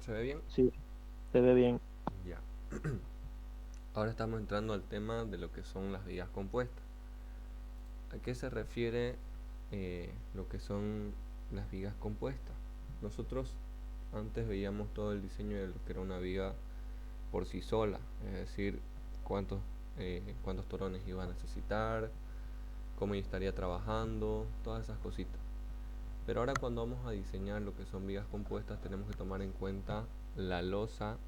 ¿Se ve bien? Sí, se ve bien. Ya. Ahora estamos entrando al tema de lo que son las vigas compuestas. ¿A qué se refiere lo que son las vigas compuestas? Nosotros antes veíamos todo el diseño de lo que era una viga por sí sola, es decir, cuántos torones iba a necesitar, cómo estaría trabajando, todas esas cositas. Pero ahora cuando vamos a diseñar lo que son vigas compuestas tenemos que tomar en cuenta la losa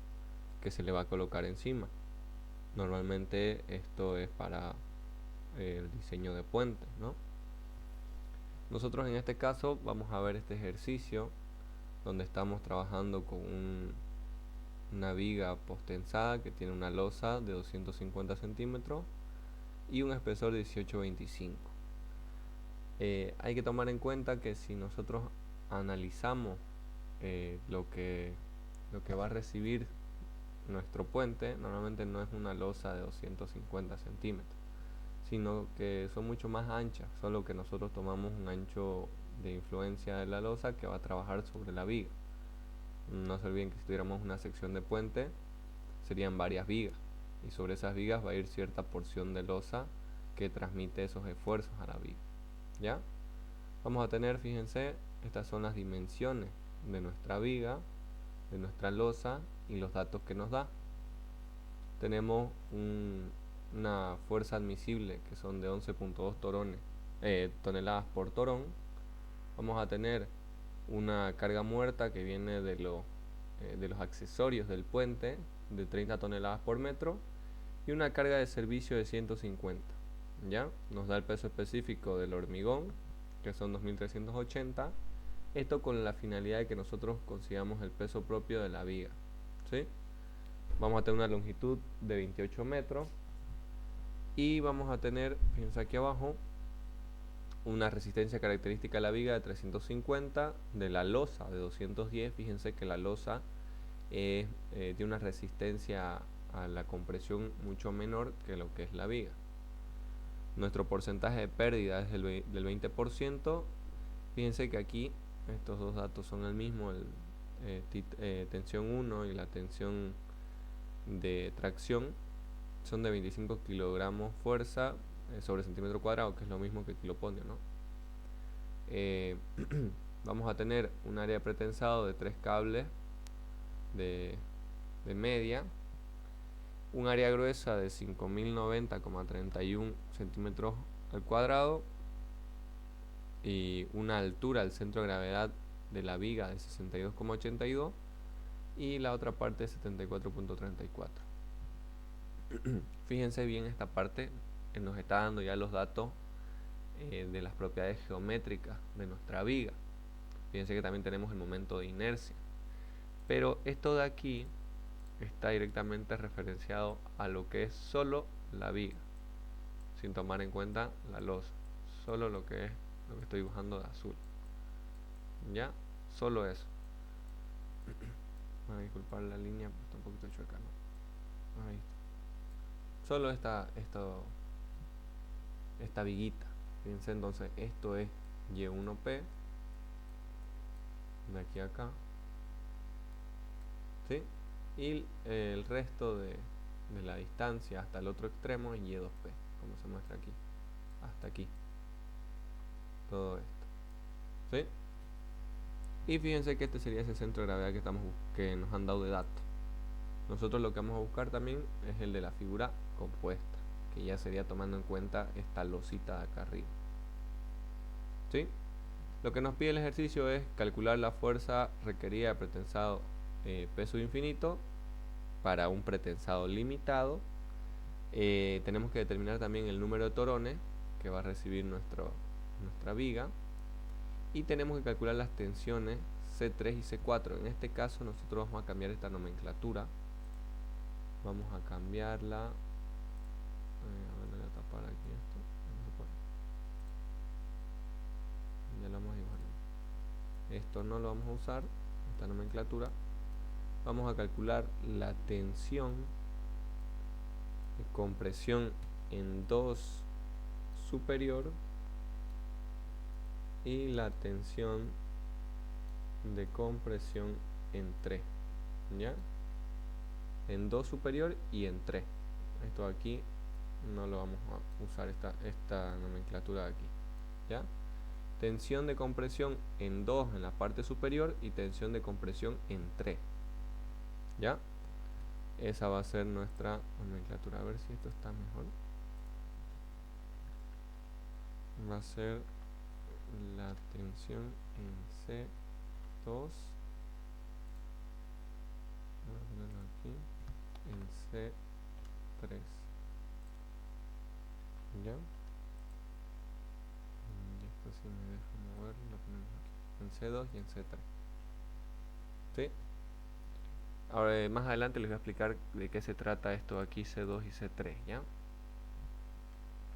que se le va a colocar encima. Normalmente esto es para el diseño de puentes, ¿no? Nosotros en este caso vamos a ver este ejercicio donde estamos trabajando con una viga postensada que tiene una losa de 250 centímetros y un espesor de 18-25. Hay que tomar en cuenta que si nosotros analizamos lo que va a recibir nuestro puente, normalmente no es una losa de 250 centímetros, sino que son mucho más anchas, solo que nosotros tomamos un ancho de influencia de la losa que va a trabajar sobre la viga. No se olviden que si tuviéramos una sección de puente, serían varias vigas, y sobre esas vigas va a ir cierta porción de losa que transmite esos esfuerzos a la viga. ¿Ya? Vamos a tener, fíjense, estas son las dimensiones de nuestra viga, de nuestra losa y los datos que nos da. Tenemos una fuerza admisible que son de 11.2 toneladas por torón. Vamos a tener una carga muerta que viene de los accesorios del puente de 30 toneladas por metro y una carga de servicio de 150. ¿Ya? Nos da el peso específico del hormigón, que son 2380. Esto con la finalidad de que nosotros consigamos el peso propio de la viga. ¿Sí? Vamos a tener una longitud de 28 metros y vamos a tener, fíjense aquí abajo, una resistencia característica de la viga de 350, de la losa de 210. Fíjense que la losa tiene una resistencia a la compresión mucho menor que lo que es la viga. Nuestro porcentaje de pérdida es del 20%. Fíjense que aquí estos dos datos son el mismo, tensión 1 y la tensión de tracción son de 25 kilogramos fuerza sobre centímetro cuadrado, que es lo mismo que kiloponio, ¿no? Vamos a tener un área de pretensado de 3 cables de media, un área gruesa de 5090,31 centímetros al cuadrado y una altura al centro de gravedad de la viga de 62,82 y la otra parte de 74,34. Fíjense bien esta parte, nos está dando ya los datos de las propiedades geométricas de nuestra viga. Fíjense que también tenemos el momento de inercia, pero esto de aquí está directamente referenciado a lo que es solo la viga, sin tomar en cuenta la losa, solo lo que estoy dibujando de azul. Ya, solo eso. Voy a disculpar la línea, pues está un poquito chueca, ¿no? Ahí está. Solo esta viguita. Fíjense, entonces esto es Y1P de aquí a acá, ¿sí? Y el resto de la distancia hasta el otro extremo es Y2P, como se muestra aquí, hasta aquí, todo esto, ¿sí? Y fíjense que este sería ese centro de gravedad que nos han dado de datos. Nosotros lo que vamos a buscar también es el de la figura compuesta, que ya sería tomando en cuenta esta losita de acá arriba, ¿sí? Lo que nos pide el ejercicio es calcular la fuerza requerida de pretensado peso infinito para un pretensado limitado. Tenemos que determinar también el número de torones que va a recibir nuestra viga, y tenemos que calcular las tensiones C3 y C4. En este caso nosotros vamos a cambiar esta nomenclatura, vamos a cambiarla, voy a tapar aquí esto, ya lo vamos a dibujar. Esto no lo vamos a usar, esta nomenclatura. Vamos a calcular la tensión de compresión en 2 superior y la tensión de compresión en 3. ¿ya? En 2 superior y en 3. Esto aquí no lo vamos a usar, esta nomenclatura de aquí, ¿ya? Tensión de compresión en 2 en la parte superior y tensión de compresión en 3, ¿ya? Esa va a ser nuestra nomenclatura. A ver si esto está mejor. Va a ser la tensión en C2, voy a ponerlo aquí, en C3, ¿ya? Y esto sí me deja moverlo, lo ponemos aquí, en C2 y en C3, ¿sí? Ahora más adelante les voy a explicar de qué se trata esto aquí, C2 y C3, ¿ya?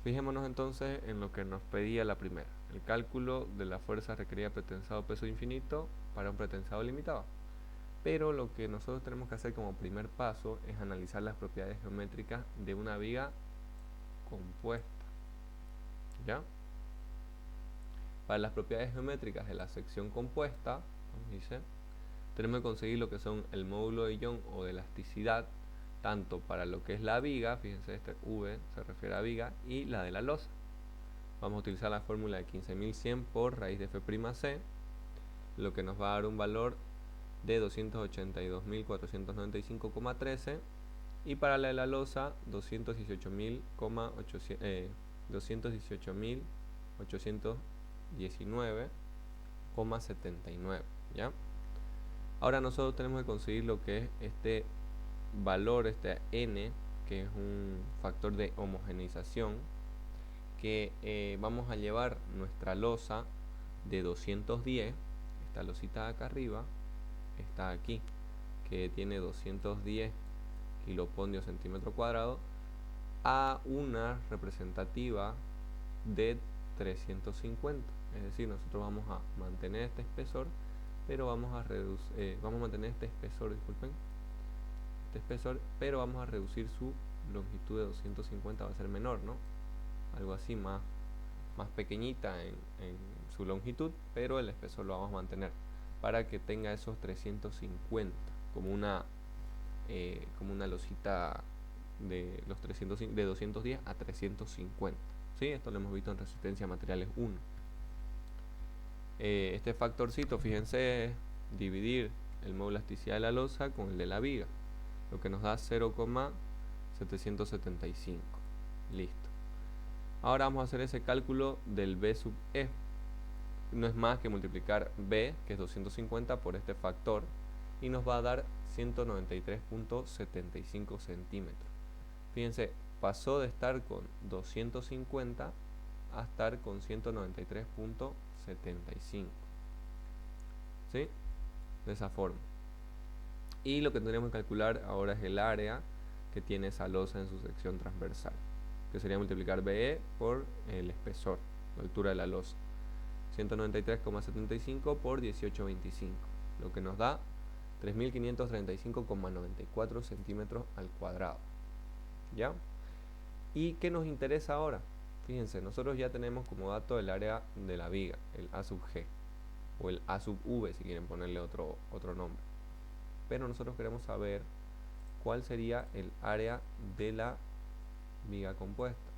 Fijémonos entonces en lo que nos pedía la primera, el cálculo de la fuerza requerida pretensado peso infinito para un pretensado limitado. Pero lo que nosotros tenemos que hacer como primer paso es analizar las propiedades geométricas de una viga compuesta, ¿ya? Para las propiedades geométricas de la sección compuesta, como dice, tenemos que conseguir lo que son el módulo de Young o de elasticidad, tanto para lo que es la viga, fíjense, este V se refiere a viga, y la de la losa. Vamos a utilizar la fórmula de 15.100 por raíz de F'C, lo que nos va a dar un valor de 282.495,13, y para la de la losa 218.819,79, ¿ya? Ahora nosotros tenemos que conseguir lo que es este valor, este n, que es un factor de homogeneización, que vamos a llevar nuestra losa de 210, esta losita de acá arriba, está aquí, que tiene 210 kilopondioos centímetro cuadrado, a una representativa de 350. Es decir, nosotros vamos a mantener este espesor, pero vamos a mantener este espesor, pero vamos a reducir su longitud de 250, va a ser menor, ¿no? Algo así más pequeñita en su longitud, pero el espesor lo vamos a mantener para que tenga esos 350 como una losita de los 210 a 350, ¿sí? Esto lo hemos visto en resistencia a materiales 1. Este factorcito, fíjense, es dividir el módulo de elasticidad de la losa con el de la viga, lo que nos da 0,775. Listo. Ahora vamos a hacer ese cálculo del B sub E. No es más que multiplicar B, que es 250, por este factor, y nos va a dar 193.75 centímetros. Fíjense, pasó de estar con 250 a estar con 193.75, ¿sí? De esa forma. Y lo que tendremos que calcular ahora es el área que tiene esa losa en su sección transversal, que sería multiplicar BE por el espesor, la altura de la losa, 193,75 por 18,25, lo que nos da 3.535,94 centímetros al cuadrado, ¿ya? ¿Y qué nos interesa ahora? Fíjense, nosotros ya tenemos como dato el área de la viga, el A sub G, o el A sub V si quieren ponerle otro nombre. Pero nosotros queremos saber cuál sería el área de la viga compuesta,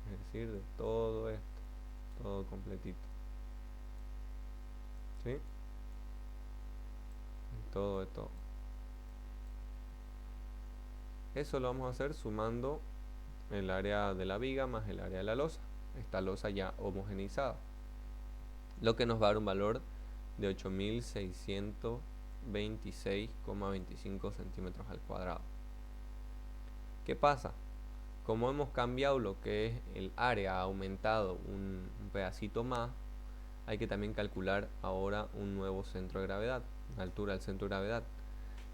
es decir, de todo esto, todo completito, ¿sí? De todo esto. Eso lo vamos a hacer sumando el área de la viga más el área de la losa, esta losa ya homogeneizada, lo que nos va a dar un valor de 8.626,25 centímetros al cuadrado. ¿Qué pasa? Como hemos cambiado lo que es el área, ha aumentado un pedacito más, hay que también calcular ahora un nuevo centro de gravedad, la altura del centro de gravedad,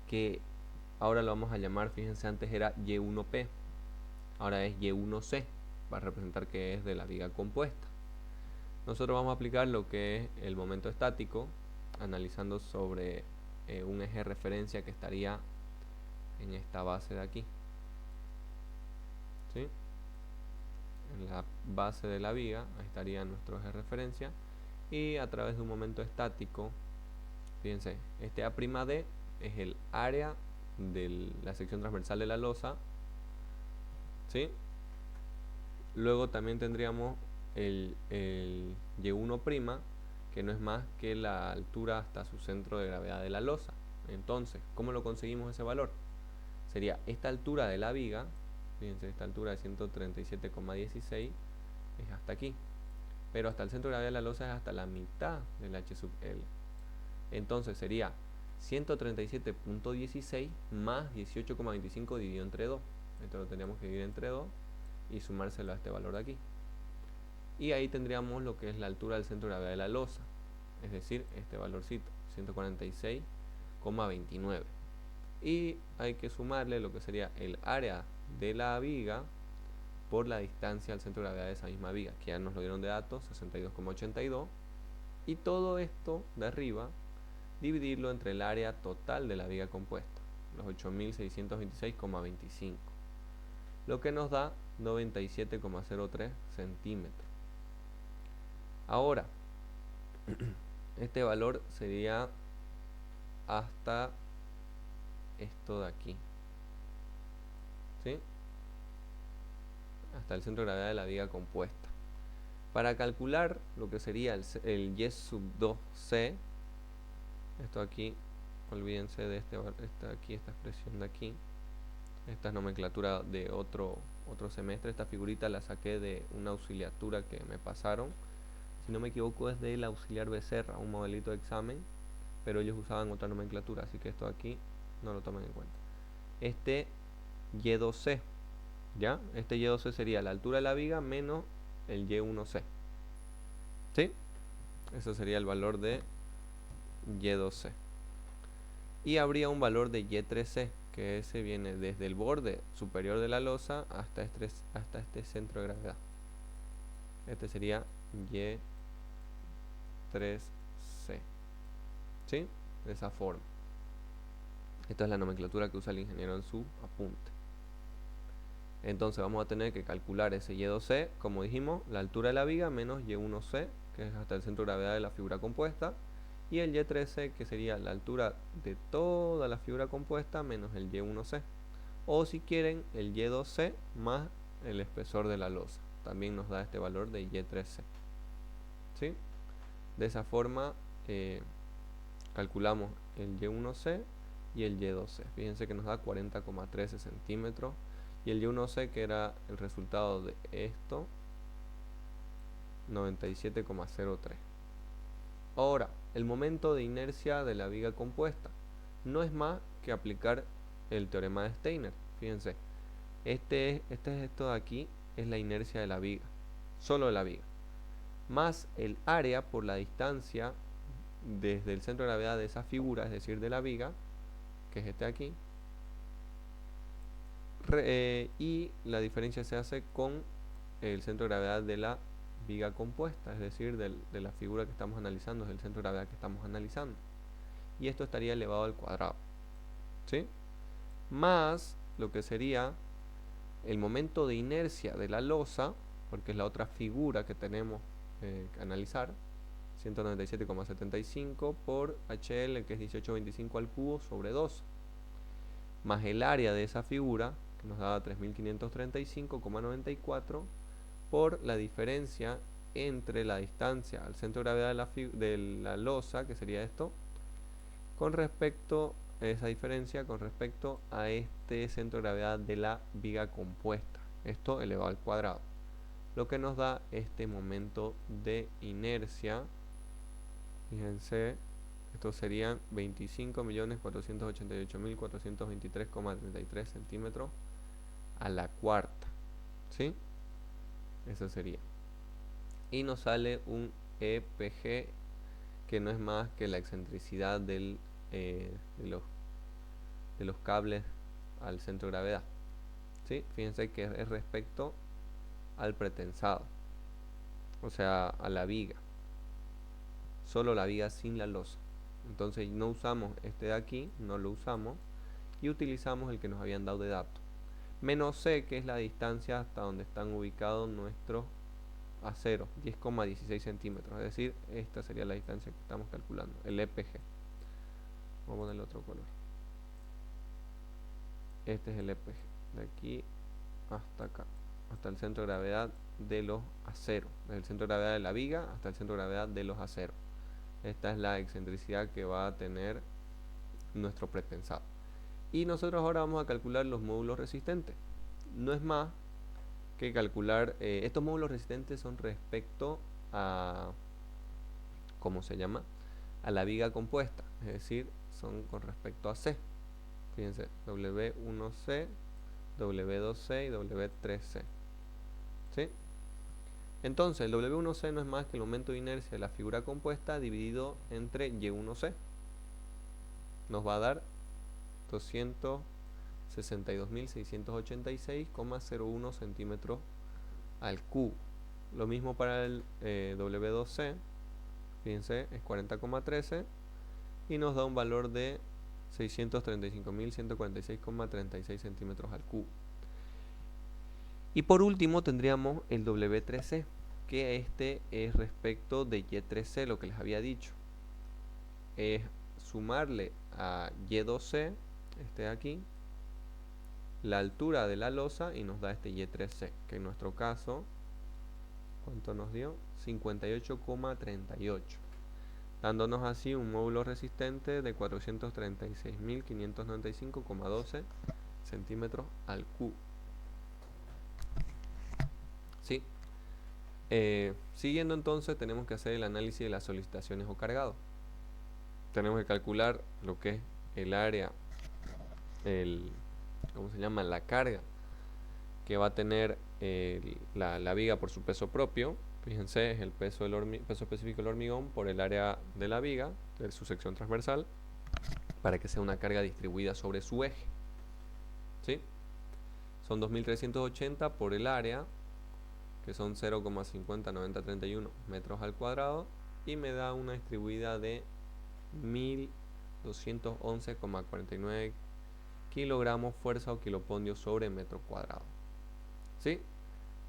que ahora lo vamos a llamar, fíjense, antes era Y1P, ahora es Y1C, para representar que es de la viga compuesta. Nosotros vamos a aplicar lo que es el momento estático, analizando sobre un eje de referencia que estaría en esta base de aquí, ¿sí? En la base de la viga, ahí estaría nuestro eje de referencia, y a través de un momento estático, fíjense, este A'D es el área de la sección transversal de la losa, ¿sí? Luego también tendríamos el Y1', que no es más que la altura hasta su centro de gravedad de la losa. Entonces, ¿cómo lo conseguimos ese valor? Sería esta altura de la viga, fíjense, esta altura de 137,16 es hasta aquí, pero hasta el centro de gravedad de la losa es hasta la mitad del H sub L. Entonces sería 137,16 más 18,25 dividido entre 2. Esto lo tendríamos que dividir entre 2 y sumárselo a este valor de aquí. Y ahí tendríamos lo que es la altura del centro de gravedad de la losa, es decir, este valorcito, 146,29. Y hay que sumarle lo que sería el área de la viga por la distancia al centro de gravedad de esa misma viga, que ya nos lo dieron de datos, 62,82. Y todo esto de arriba, dividirlo entre el área total de la viga compuesta, los 8626,25, lo que nos da 97,03 centímetros. Ahora, este valor sería hasta esto de aquí, ¿sí? Hasta el centro de gravedad de la viga compuesta. Para calcular lo que sería el Y sub 2C, esto aquí, olvídense de esta expresión de aquí. Esta es nomenclatura de otro semestre. Esta figurita la saqué de una auxiliatura que me pasaron. Si no me equivoco es del auxiliar Becerra, un modelito de examen, pero ellos usaban otra nomenclatura, así que esto aquí no lo tomen en cuenta. Este Y2C, ¿ya? Este Y2C sería la altura de la viga menos el Y1C, ¿sí? Eso sería el valor de Y2C. Y habría un valor de Y3C, que ese viene desde el borde superior de la losa hasta este centro de gravedad. Este sería Y3C, ¿sí? De esa forma. Esta es la nomenclatura que usa el ingeniero en su apunte. Entonces vamos a tener que calcular ese Y2C, como dijimos, la altura de la viga menos Y1C, que es hasta el centro de gravedad de la figura compuesta, y el Y3C, que sería la altura de toda la figura compuesta menos el Y1C. O si quieren, el Y2C más el espesor de la losa. También nos da este valor de Y3C, ¿sí? De esa forma calculamos el Y1C y el Y2C. Fíjense que nos da 40,13 centímetros. Y el Y1C, que era el resultado de esto, 97,03. Ahora, el momento de inercia de la viga compuesta no es más que aplicar el teorema de Steiner. Fíjense, esto de aquí es la inercia de la viga, solo de la viga, más el área por la distancia desde el centro de gravedad de esa figura, es decir, de la viga, que es este de aquí, y la diferencia se hace con el centro de gravedad de la viga compuesta, es decir, de la figura que estamos analizando, es el centro de gravedad que estamos analizando, y esto estaría elevado al cuadrado, ¿sí? Más lo que sería el momento de inercia de la losa, porque es la otra figura que tenemos que analizar, 197,75 por HL, que es 1825 al cubo sobre 2, más el área de esa figura, que nos daba 3535,94, por la diferencia entre la distancia al centro de gravedad de la losa, que sería esto, con respecto a esa diferencia con respecto a este centro de gravedad de la viga compuesta, esto elevado al cuadrado, lo que nos da este momento de inercia. Fíjense, estos serían 25.488.423,33 centímetros a la cuarta, ¿sí? Eso sería. Y nos sale un EPG, que no es más que la excentricidad de los cables al centro de gravedad, ¿sí? Fíjense que es respecto al pretensado, o sea, a la viga, solo la viga sin la losa. Entonces no usamos este de aquí, no lo usamos, y utilizamos el que nos habían dado de datos, menos C, que es la distancia hasta donde están ubicados nuestros aceros, 10,16 centímetros, es decir, esta sería la distancia que estamos calculando, el EPG. Vamos a ponerle otro color. este es el EPG, de aquí hasta acá, hasta el centro de gravedad de los aceros, desde el centro de gravedad de la viga hasta el centro de gravedad de los aceros. Esta es la excentricidad que va a tener nuestro pretensado. Y nosotros ahora vamos a calcular los módulos resistentes. No es más que calcular, estos módulos resistentes son respecto a, ¿cómo se llama? A la viga compuesta, es decir, son con respecto a C. Fíjense, W1C, W2C y W3C. ¿Sí? Entonces, el W1C no es más que el momento de inercia de la figura compuesta dividido entre Y1C. Nos va a dar 262.686,01 centímetros al cubo. Lo mismo para el W2C, fíjense, es 40,13 y nos da un valor de 635.146,36 centímetros al cubo. Y por último tendríamos el W3C, que este es respecto de Y3C, lo que les había dicho. Es sumarle a Y2C, este de aquí, la altura de la losa y nos da este Y3C, que en nuestro caso, ¿cuánto nos dio? 58,38, dándonos así un módulo resistente de 436.595,12 centímetros al cubo. ¿Sí? Siguiendo entonces, tenemos que hacer el análisis de las solicitaciones o cargados. Tenemos que calcular lo que es el área, ¿cómo se llama? La carga que va a tener la viga por su peso propio. Fíjense, es el peso específico del hormigón por el área de la viga, de su sección transversal, para que sea una carga distribuida sobre su eje. ¿Sí? Son 2.380 por el área, que son 0,509031 metros al cuadrado, y me da una distribuida de 1.211,49 kilogramos fuerza o kilopondio sobre metro cuadrado. ¿Sí?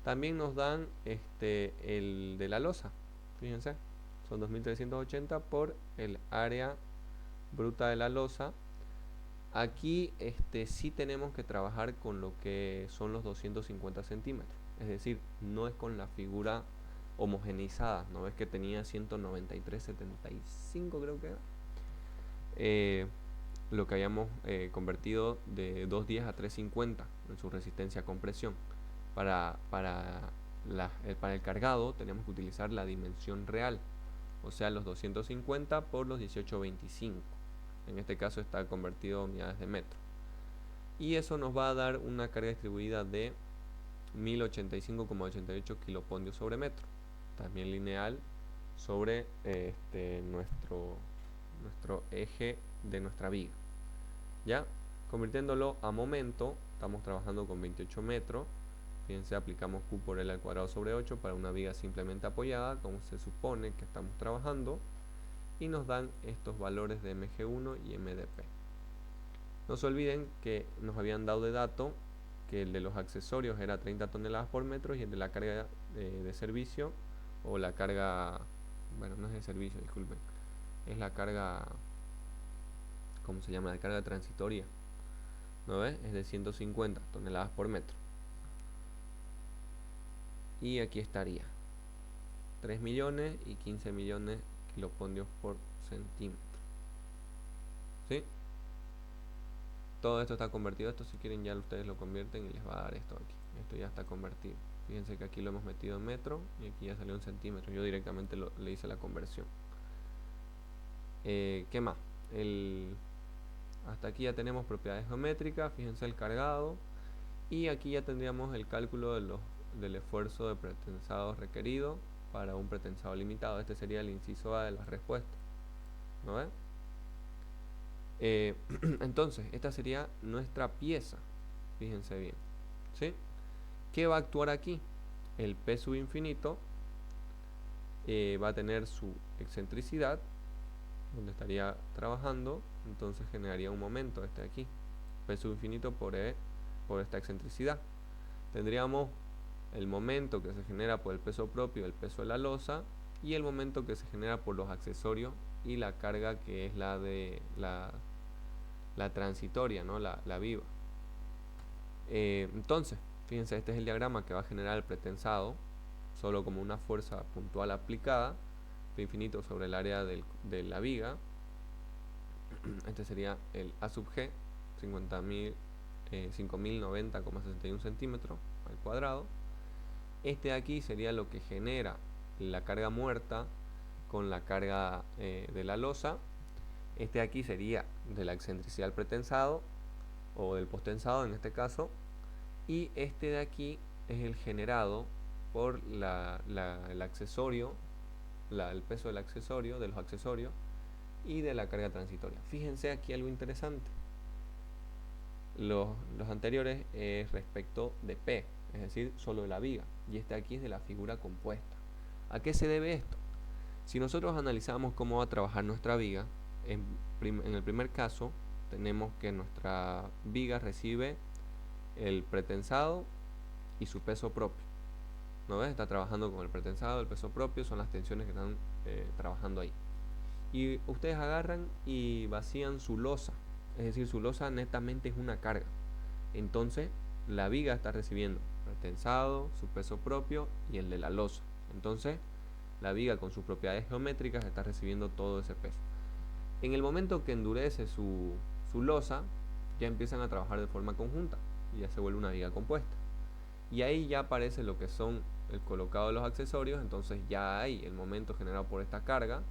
También nos dan el de la losa. Fíjense, son 2.380 por el área bruta de la losa. Aquí sí tenemos que trabajar con lo que son los 250 centímetros. Es decir, no es con la figura homogeneizada. ¿No ves que tenía 193,75 creo que era? Lo que hayamos convertido de 210 a 350 en su resistencia a compresión. Para el cargado tenemos que utilizar la dimensión real, o sea los 250 por los 1825. En este caso está convertido a unidades de metro. Y eso nos va a dar una carga distribuida de 1085,88 kilopondios sobre metro. También lineal sobre nuestro eje de nuestra viga. ¿Ya? Convirtiéndolo a momento, estamos trabajando con 28 metros. Fíjense, aplicamos Q por L al cuadrado sobre 8 para una viga simplemente apoyada, como se supone que estamos trabajando. Y nos dan estos valores de MG1 y MDP. No se olviden que nos habían dado de dato que el de los accesorios era 30 toneladas por metro y el de la carga de servicio, o la carga, bueno, no es de servicio, disculpen, es la carga, ¿cómo se llama? La carga transitoria, ¿no ves? Es de 150 toneladas por metro. Y aquí estaría 3 millones y 15 millones kilopondios por centímetro. ¿Sí? Todo esto está convertido. Esto, si quieren, ya ustedes lo convierten y les va a dar esto aquí. Esto ya está convertido. Fíjense que aquí lo hemos metido en metro y aquí ya salió en centímetros. Yo directamente le hice la conversión. ¿Qué más? Hasta aquí ya tenemos propiedades geométricas. Fíjense el cargado. Y aquí ya tendríamos el cálculo del esfuerzo de pretensado requerido para un pretensado limitado. Este sería el inciso A de la respuesta, ¿no ven? Entonces, esta sería nuestra pieza. Fíjense bien, ¿sí? ¿Qué va a actuar aquí? El P sub infinito va a tener su excentricidad, donde estaría trabajando, entonces generaría un momento de aquí. P sub infinito por esta excentricidad. Tendríamos el momento que se genera por el peso propio, el peso de la losa, y el momento que se genera por los accesorios y la carga que es la de la transitoria, ¿no? La viva. Entonces, fíjense, este es el diagrama que va a generar el pretensado, solo como una fuerza puntual aplicada, P infinito sobre el área de la viga. Este sería el A sub G, 5090,61 centímetros al cuadrado. Este de aquí sería lo que genera la carga muerta con la carga de la losa. Este de aquí sería de la excentricidad del pretensado o del postensado en este caso. Y este de aquí es el generado por el accesorio, el peso del accesorio, de los accesorios y de la carga transitoria. Fíjense aquí algo interesante. Los anteriores es respecto de P, es decir, solo de la viga, y este aquí es de la figura compuesta. ¿A qué se debe esto? Si nosotros analizamos cómo va a trabajar nuestra viga, en el primer caso tenemos que nuestra viga recibe el pretensado y su peso propio. ¿No ves? Está trabajando con el pretensado, el peso propio, son las tensiones que están trabajando ahí. Y ustedes agarran y vacían su losa, es decir, su losa netamente es una carga. Entonces, la viga está recibiendo el tensado, su peso propio y el de la losa. Entonces, la viga con sus propiedades geométricas está recibiendo todo ese peso. En el momento que endurece su losa, ya empiezan a trabajar de forma conjunta y ya se vuelve una viga compuesta. Y ahí ya aparece lo que son el colocado de los accesorios, entonces ya hay el momento generado por esta carga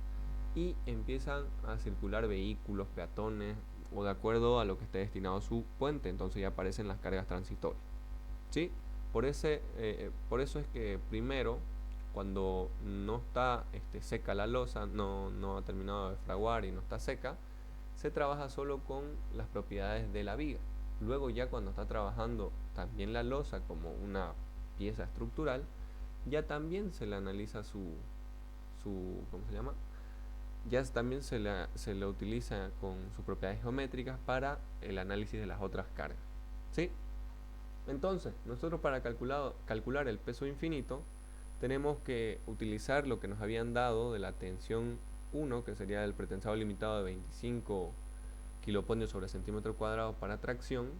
y empiezan a circular vehículos, peatones o de acuerdo a lo que esté destinado a su puente, entonces ya aparecen las cargas transitorias. ¿Sí? Por eso es que primero, cuando no está seca la losa, no ha terminado de fraguar y no está seca, se trabaja solo con las propiedades de la viga. Luego ya cuando está trabajando también la losa como una pieza estructural, ya también se le analiza ¿cómo se llama? Ya también se le utiliza con sus propiedades geométricas para el análisis de las otras cargas. ¿Sí? Entonces, nosotros para calcular el peso infinito, tenemos que utilizar lo que nos habían dado de la tensión 1, que sería el pretensado limitado de 25 kiloponios sobre centímetro cuadrado para tracción,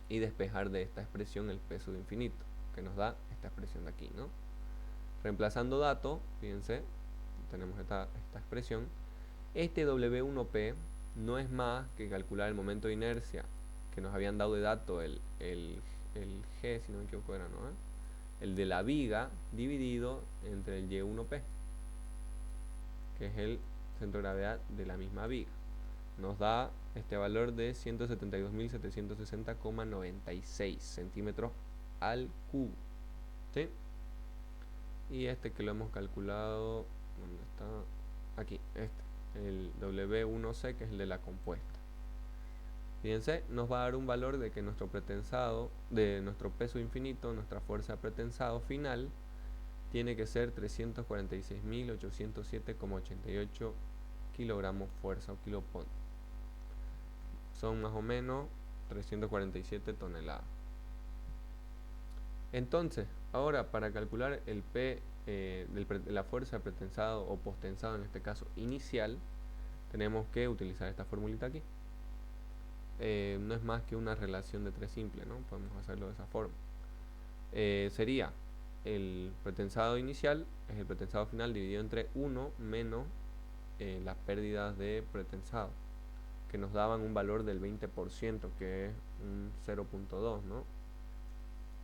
y despejar de esta expresión el peso de infinito, que nos da esta expresión de aquí, ¿no? Reemplazando datos, fíjense, tenemos esta expresión. Este W1P no es más que calcular el momento de inercia que nos habían dado de dato el G, si no me equivoco era, ¿no? El de la viga dividido entre el Y1P, que es el centro de gravedad de la misma viga. Nos da este valor de 172.760,96 centímetros al cubo. ¿Sí? Y este que lo hemos calculado, ¿dónde está? Aquí, el W1C, que es el de la compuesta. Fíjense, nos va a dar un valor de que nuestro pretensado, de nuestro peso infinito, nuestra fuerza de pretensado final, tiene que ser 346.807,88 kilogramos fuerza o kilopon. Son más o menos 347 toneladas. Entonces, ahora para calcular el P de la fuerza de pretensado o postensado, en este caso inicial, tenemos que utilizar esta formulita aquí. No es más que una relación de tres simple, ¿no? Podemos hacerlo de esa forma. Sería el pretensado inicial, es el pretensado final dividido entre 1 menos las pérdidas de pretensado, que nos daban un valor del 20%, que es un 0.2, ¿no?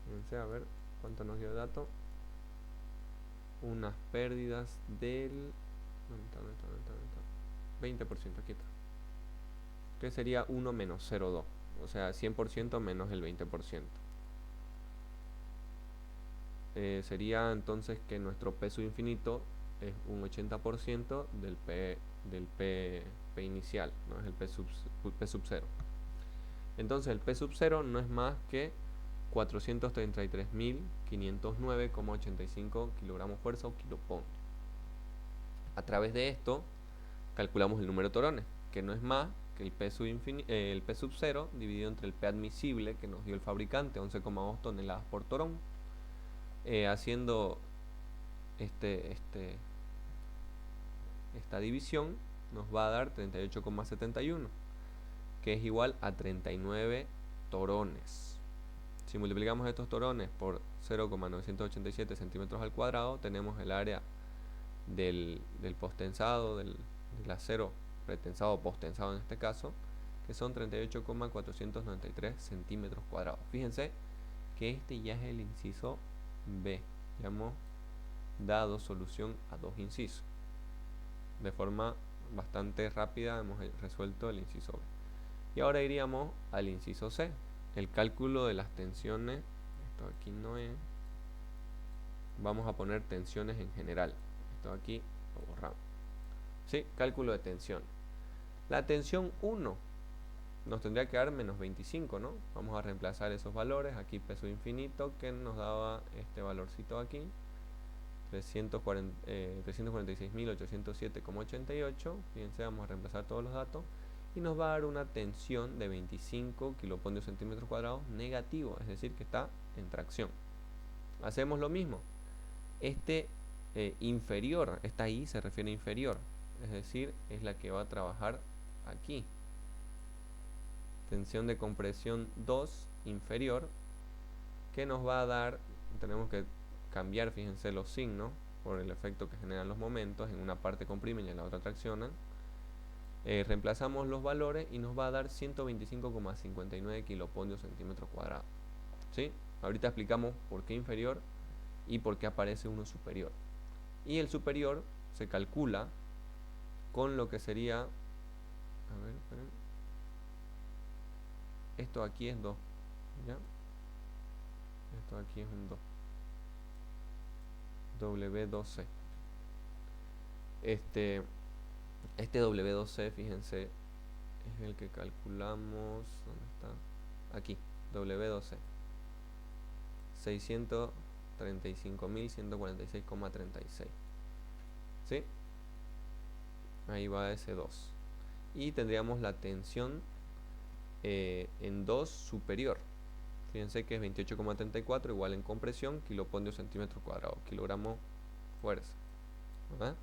Fíjense, a ver cuánto nos dio el dato. Unas pérdidas del 20%, aquí está, que sería 1 menos 0,2, o sea 100% menos el 20%. Sería entonces que nuestro peso infinito es un 80% del P inicial, ¿no? Es el P sub 0. Entonces el P sub 0 no es más que 433.509,85 kilogramos fuerza o kilopon. A través de esto calculamos el número de torones, que no es más que el P sub 0 dividido entre el P admisible que nos dio el fabricante, 11,2 toneladas por torón. Haciendo esta división nos va a dar 38,71, que es igual a 39 torones. Si multiplicamos estos torones por 0,987 centímetros al cuadrado, tenemos el área del postensado, del acero pretensado o postensado en este caso, que son 38,493 centímetros cuadrados. Fíjense que este ya es el inciso B. Ya hemos dado solución a dos incisos. De forma bastante rápida hemos resuelto el inciso B. Y ahora iríamos al inciso C, el cálculo de las tensiones. Esto aquí no es. Vamos a poner tensiones en general. Esto aquí lo borramos. ¿Sí? Cálculo de tensión. La tensión 1 nos tendría que dar menos 25, ¿no? Vamos a reemplazar esos valores. Aquí peso infinito que nos daba este valorcito aquí. 346.807,88. Fíjense, vamos a reemplazar todos los datos. Y nos va a dar una tensión de 25 kiloponios centímetros cuadrados negativo. Es decir, que está en tracción. Hacemos lo mismo. Este inferior, esta I se refiere a inferior. Es decir, es la que va a trabajar aquí. Tensión de compresión 2 inferior, que nos va a dar, tenemos que cambiar, fíjense, los signos por el efecto que generan los momentos. En una parte comprimen y en la otra traccionan. Reemplazamos los valores y nos va a dar 125,59 kiloponios centímetros cuadrados. ¿Sí? Ahorita explicamos por qué inferior y por qué aparece uno superior. Y el superior se calcula con lo que sería, a ver, esperen. Esto aquí es 2, ¿ya? Esto aquí es un 2. W2C. Este W2C, fíjense, es el que calculamos. ¿Dónde está? Aquí, W2C. 635.146,36. ¿Sí? Ahí va ese 2. Y tendríamos la tensión en 2 superior. Fíjense que es 28,34 igual en compresión, kiloponios centímetros cuadrados, kilogramo fuerza, ¿verdad?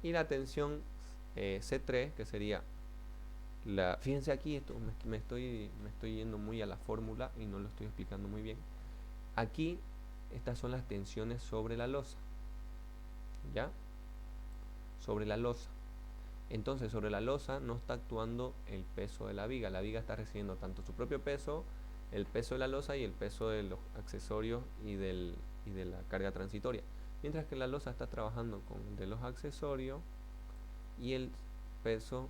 Y la tensión C3, que sería la... Fíjense aquí, esto me estoy yendo muy a la fórmula y no lo estoy explicando muy bien. Aquí, estas son las tensiones sobre la losa, ¿ya? Sobre la losa. Entonces, sobre la losa no está actuando el peso de la viga. La viga está recibiendo tanto su propio peso, el peso de la losa y el peso de los accesorios y de la carga transitoria. Mientras que la losa está trabajando con el de los accesorios y el peso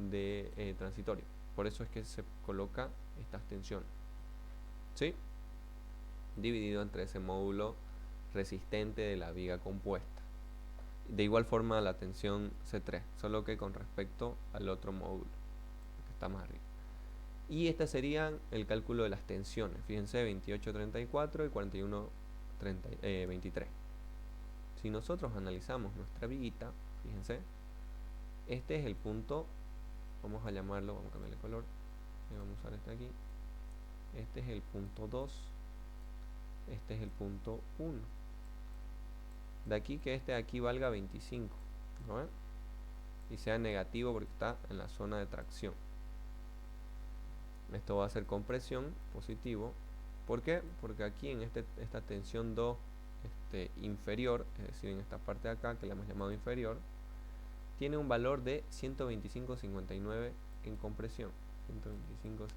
de transitorio. Por eso es que se coloca estas tensiones, ¿sí? Dividido entre ese módulo resistente de la viga compuesta. De igual forma la tensión C3, solo que con respecto al otro módulo que está más arriba. Y estas serían el cálculo de las tensiones. Fíjense, 28,34 y 41,23. Si nosotros analizamos nuestra viguita, fíjense, este es el punto, vamos a llamarlo, vamos a cambiarle color, vamos a usar este aquí. Este es el punto 2, este es el punto 1. De aquí que este de aquí valga 25, ¿no ven? Y sea negativo porque está en la zona de tracción. Esto va a ser compresión, positivo. ¿Por qué? Porque aquí en esta tensión 2 inferior, es decir, en esta parte de acá que le hemos llamado inferior, tiene un valor de 125,59 en compresión. 125,59.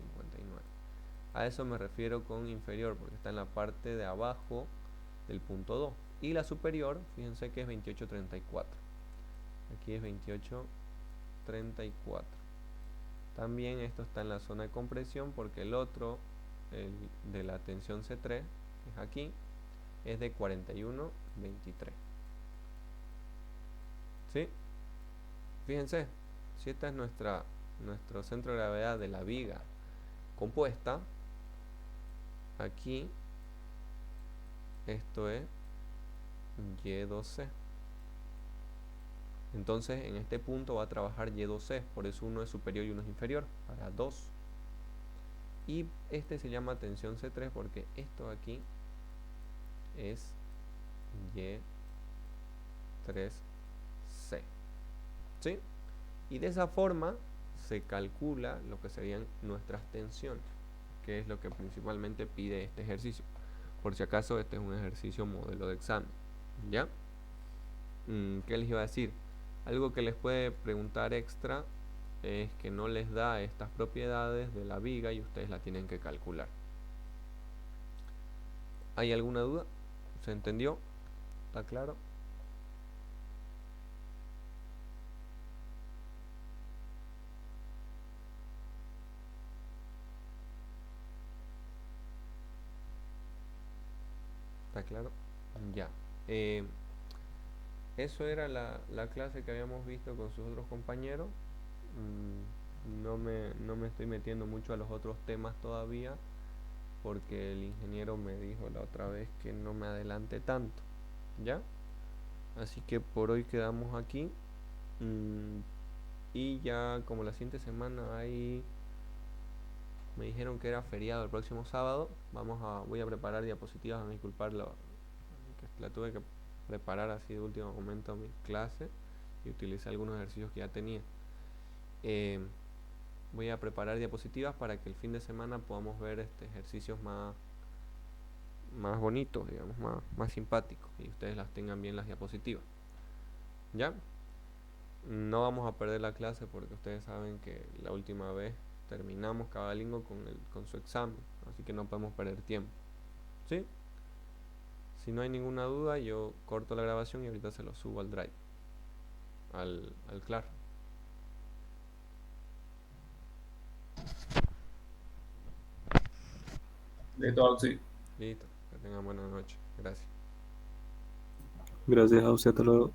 A eso me refiero con inferior, porque está en la parte de abajo del punto 2. Y la superior, fíjense que es 28,34. Aquí es 28,34. También esto está en la zona de compresión porque el otro, el de la tensión C3, que es aquí, es de 41,23. ¿Sí? Fíjense, si esta es nuestro centro de gravedad de la viga compuesta, aquí esto es Y2C. Entonces en este punto va a trabajar Y2C, por eso uno es superior y uno es inferior, para 2. Y este se llama tensión C3 porque esto aquí es Y3C. ¿Sí? Y de esa forma se calcula lo que serían nuestras tensiones. que es lo que principalmente pide este ejercicio. Por si acaso, este es un ejercicio modelo de examen. ¿Ya? ¿Qué les iba a decir? Algo que les puede preguntar extra es que no les da estas propiedades de la viga y ustedes la tienen que calcular. ¿Hay alguna duda? ¿Se entendió? ¿Está claro? ¿Está claro? Ya. Eso era la clase que habíamos visto con sus otros compañeros. No me estoy metiendo mucho a los otros temas todavía porque el ingeniero me dijo la otra vez que no me adelante tanto. ¿Ya? Así que por hoy quedamos aquí. Y ya como la siguiente semana hay, me dijeron que era feriado el próximo sábado, voy a preparar diapositivas, a disculpar, que la tuve que preparar así de último momento a mi clase y utilicé algunos ejercicios que ya tenía. Eh, Voy a preparar diapositivas para que el fin de semana podamos ver ejercicios más bonitos, digamos, más simpáticos, y ustedes las tengan bien las diapositivas. ¿Ya? No vamos a perder la clase porque ustedes saben que la última vez terminamos cabalingo con su examen, así que no podemos perder tiempo. ¿Sí? Si no hay ninguna duda, yo corto la grabación y ahorita se lo subo al Drive, al Clar. Listo, sí. Listo, que tengan buena noche. Gracias. Gracias a usted, hasta luego.